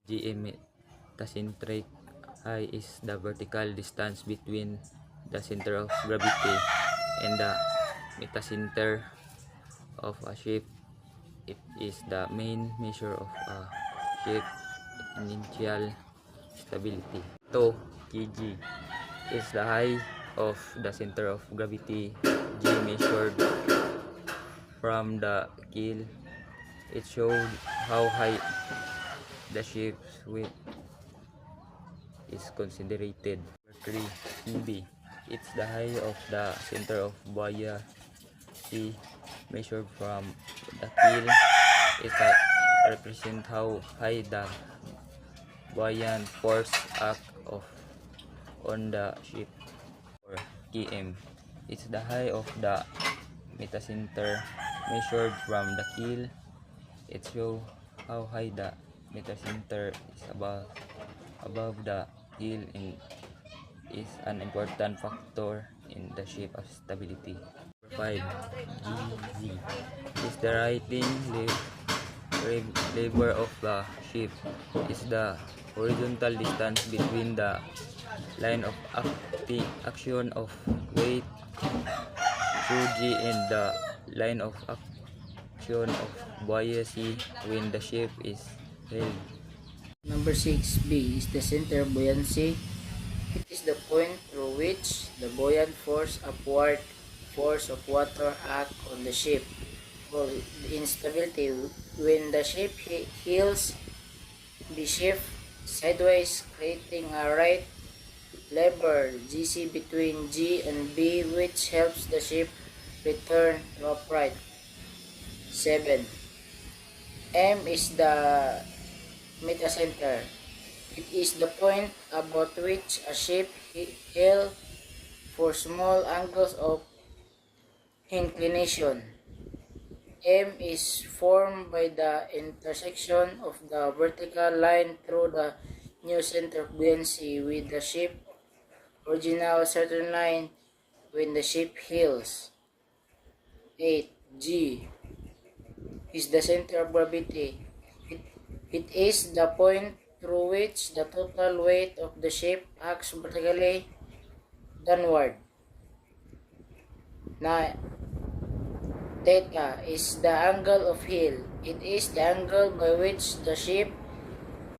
GM metacentric I is the vertical distance between the center of gravity and the metacenter of a ship. It is the main measure of a ship's initial stability. 2 kg is the height of the center of gravity. G measured from the keel. It showed how high the ship's width is considered. 3 CB. It's the height of the center of buoyancy measured from the keel. It represents how high the buoyant force act on the ship. 4 km. It's the height of the metacenter measured from the keel. It shows how high the metacenter is above the keel and is an important factor in the shape of stability. 5 GZ is the rising lever of the ship. Is the horizontal distance between the line of action of weight 2G and the line of action of buoyancy when the ship is held. Number 6B is the center of buoyancy. It is the point through which the buoyant force upward force of water act on the ship. For the instability, when the ship heels, be shift sideways, creating a right lever GC between G and B, which helps the ship return to upright. 7. M is the metacenter. It is the point about which a ship heels for small angles of inclination. M is formed by the intersection of the vertical line through the new center of buoyancy with the ship original certain line when the ship heels. 8. G is the center of gravity. It is the point through which the total weight of the ship acts vertically downward. 9. Theta is the angle of heel. It is the angle by which the ship